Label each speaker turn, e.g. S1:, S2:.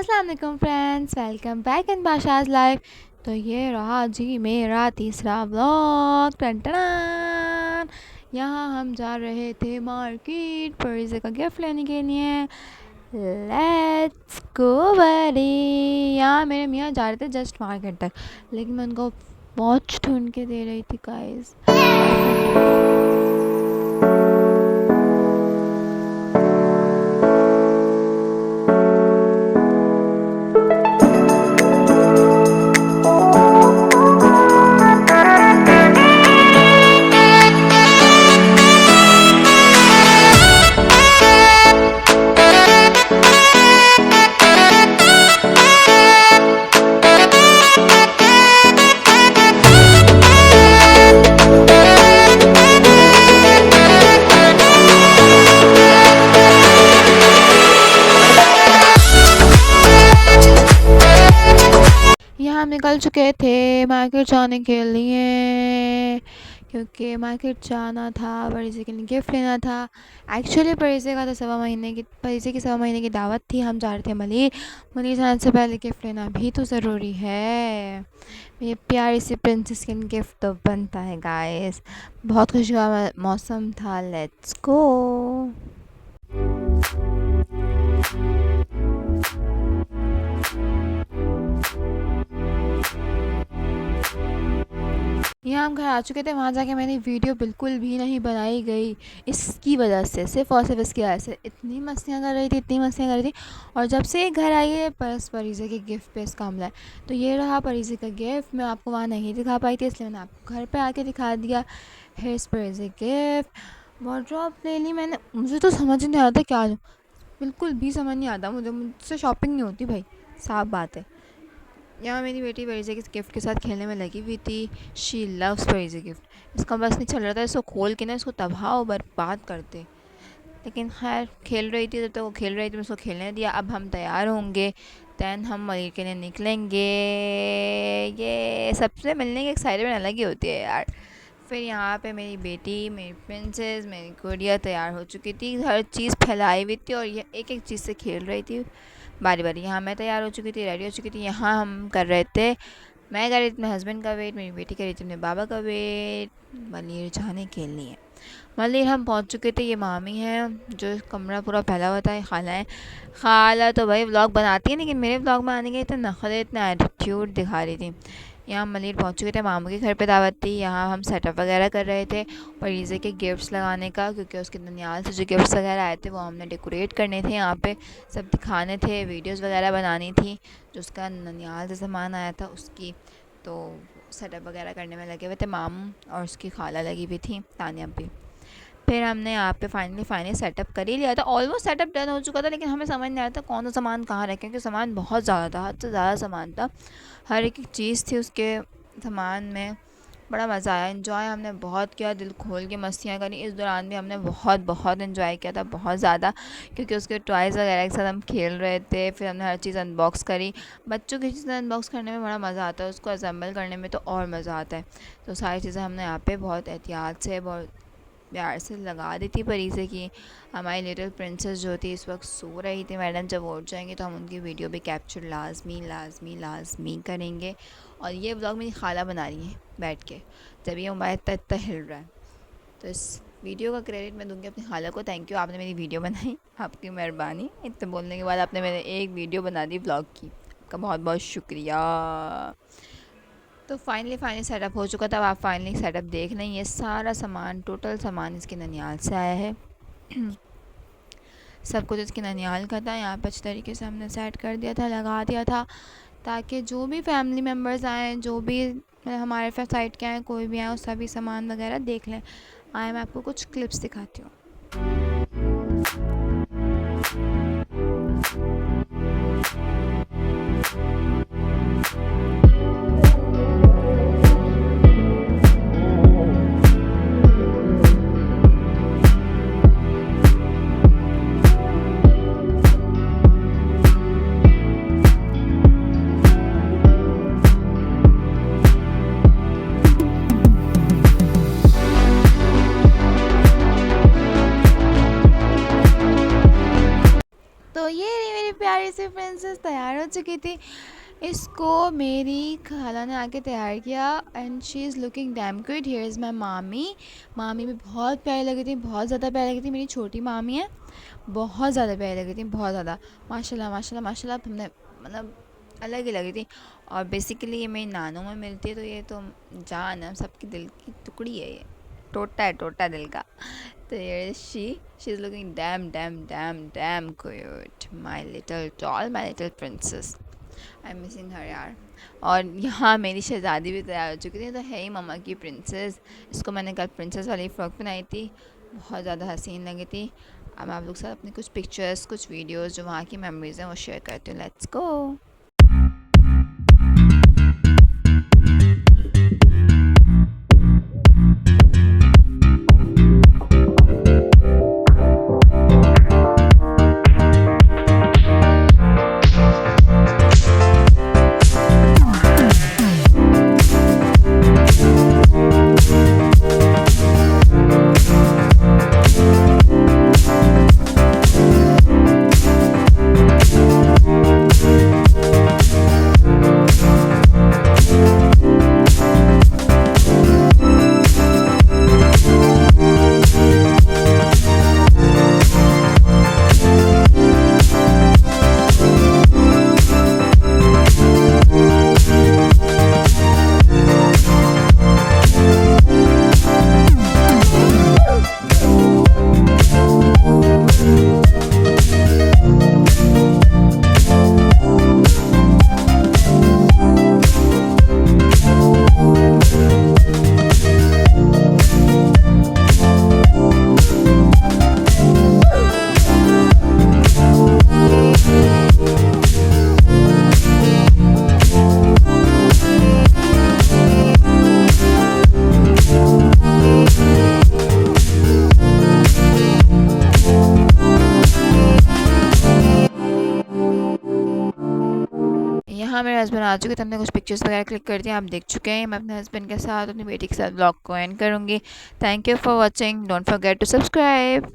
S1: अस्सलाम वालेकुम friends, welcome back in Basha's life. तो ये रहा जी मेरा तीसरा व्लॉग। टन यहाँ हम जा रहे थे मार्केट परिज़े का गिफ्ट लेने के लिए। लेट्स गो बडी। यहाँ मेरे मियाँ जा रहे थे जस्ट मार्केट तक, लेकिन मैं उनको वॉच ढूंढ के दे रही थी गाइस। यहाँ हम निकल चुके थे मार्केट जाने के लिए, क्योंकि मार्केट जाना था, परिज़े के लिए गिफ्ट लेना था। एक्चुअली परिज़े का तो परिज़े की 1.25 महीने की दावत थी। हम जा रहे थे मलिर जाने से पहले गिफ्ट लेना भी तो ज़रूरी है। मेरी प्यारी सी प्रिंसेस के लिए गिफ्ट तो बनता है गाइस। बहुत खुशगवार मौसम था। Let's go. यहाँ हम घर आ चुके थे। वहाँ जाके मैंने वीडियो बिल्कुल भी नहीं बनाई गई, इसकी वजह से, सिर्फ़ और सिर्फ इसकी वजह से। इतनी मस्तियाँ कर रही थी, इतनी मस्तियाँ कर रही थी। और जब से घर आई है बस परिज़े के गिफ्ट पे इसका हमला है। तो ये रहा परिज़े का गिफ्ट। मैं आपको वहाँ नहीं दिखा पाई थी, इसलिए मैंने आपको घर पर आके दिखा दिया। है इस परिज़े गिफ्ट। वार्डरोब ले ली मैंने। मुझे तो समझ नहीं आता क्या लूँ, बिल्कुल भी समझ नहीं आता मुझसे शॉपिंग नहीं होती भाई, साफ बात है। यहाँ मेरी बेटी परिज़े के गिफ्ट के साथ खेलने में लगी हुई थी। She loves prize gift. इसका बस नहीं चल रहा था इसको खोल के ना इसको तबाह और बर्बाद करते, लेकिन खैर खेल रही थी तो वो खेल रही थी, मैं उसको खेलने दिया। अब हम तैयार होंगे, दैन हम मलिर के लिए निकलेंगे। ये सबसे मिलने की एक्साइटमेंट अलग ही होती है यार। फिर यहाँ पे मेरी बेटी, मेरी प्रिंसेस, मेरी गुड़िया तैयार हो चुकी थी, हर चीज़ फैलाई हुई थी और ये एक एक चीज़ से खेल रही थी बारी बारी। यहाँ मैं तैयार हो चुकी थी, रेडी हो चुकी थी। यहाँ हम कर रहे थे, मैं कर रही थी अपने हस्बैंड का वेट, मेरी बेटी कर रही थी अपने बाबा का वेट मलिर जाने के लिए। मलिर हम पहुँच चुके थे। ये मामी है जो कमरा पूरा फैला हुआ था, ये खाला है। खाला तो भाई व्लॉग बनाती है, लेकिन मेरे व्लॉग में आने के इतने नखरे, इतना एटीट्यूड दिखा रही थी। यहाँ मलिर पहुँच चुके थे, मामू के घर पे दावत थी। यहाँ हम सेटअप वगैरह कर रहे थे परिज़े के गिफ्ट्स लगाने का, क्योंकि उसके ननियाल से जो गिफ्ट्स वगैरह आए थे वो हमने डेकोरेट करने थे, यहाँ पे सब दिखाने थे, वीडियोस वगैरह बनानी थी। जो उसका ननियाल से सामान आया था उसकी, तो सेटअप वगैरह करने में लगे हुए थे मामू, और उसकी खाला लगी हुई थी तानिया भी। फिर हमने यहाँ पे फाइनली सेटअप कर ही लिया था। ऑलमोस्ट सेटअप डन हो चुका था, लेकिन हमें समझ नहीं आया था कौन सा सामान कहाँ रखें, क्योंकि सामान बहुत ज़्यादा था, हद से ज़्यादा सामान था। हर एक चीज़ थी उसके सामान में। बड़ा मज़ा आया, इन्जॉय हमने बहुत किया, दिल खोल के मस्तियाँ करी। इस दौरान भी हमने बहुत इन्जॉय किया था, बहुत ज़्यादा, क्योंकि उसके टॉयज़ वगैरह के साथ हम खेल रहे थे। फिर हमने हर चीज़ अनबॉक्स करी। बच्चों की चीज़ें अनबॉक्स करने में बड़ा मज़ा आता है, उसको असेंबल करने में तो और मज़ा आता है। तो सारी चीज़ें हमने यहाँ पे बहुत एहतियात से, बहुत प्यार से लगा दी थी परिज़े की। हमारी लिटिल प्रिंसेस जो थी इस वक्त सो रही थी। मैडम जब उठ जाएंगे तो हम उनकी वीडियो भी कैप्चर लाजमी करेंगे। और ये व्लॉग मेरी खाला बना रही है बैठ के, जब ये मोबाइल इतना हिल रहा है। तो इस वीडियो का क्रेडिट मैं दूंगी अपनी खाला को। थैंक यू, आपने मेरी वीडियो बनाई, आपकी मेहरबानी। इतने बोलने के बाद आपने मेरे एक वीडियो बना दी व्लॉग की, आपका बहुत बहुत शुक्रिया। तो फाइनली सेटअप हो चुका था। अब आप फाइनली सेटअप देख लें। ये सारा सामान, टोटल सामान इसके ननियाल से आया है। सब कुछ इसके ननियाल का था। यहाँ पर अच्छी तरीके से हमने सेट कर दिया था, लगा दिया था, ताकि जो भी फैमिली मेम्बर्स आएँ, जो भी हमारे साइड के आएँ, कोई भी आए, सभी सामान वगैरह देख लें। आए मैं आपको कुछ क्लिप्स दिखाती हूँ। प्रिंसेस तैयार हो चुकी थी। इसको मेरी खाला ने आके तैयार किया and she is looking damn good. Here is my मामी। मामी भी बहुत प्यारी लगी थी, बहुत ज़्यादा प्यारी लगी थी। मेरी छोटी मामी है, बहुत ज़्यादा प्यारी लगी थी, बहुत ज़्यादा। माशाल्लाह माशाल्लाह माशाल्लाह, हमने मतलब अलग ही लगी थी। और बेसिकली ये मेरी नानों में मिलती है, तो ये तो जान है, सबकी दिल की टुकड़ी है, ये टोटा है, टोटा दिल का। तो ये she is looking dam dam dam dam cute, my little doll, my little princess. I am missing हर यार। और यहाँ मेरी शहज़ादी भी तैयार हो चुकी थी, तो है ही मम्मा की प्रिंसेस। इसको मैंने कल प्रिंसेस वाली फ़्रॉक बनाई थी, बहुत ज़्यादा हसीन लगी थी। अब मैं आप लोग के साथ अपनी कुछ पिक्चर्स, कुछ वीडियोस जो वहाँ की मेमोरीज़ हैं वो शेयर करती हूँ। Let's go. यहाँ मेरे हस्बैंड आ चुके थे, हमने कुछ पिक्चर्स वगैरह क्लिक कर दिया, आप देख चुके हैं। मैं अपने हस्बैंड के साथ, अपनी बेटी के साथ ब्लॉग को एंड करूँगी। Thank you for watching, don't forget to subscribe.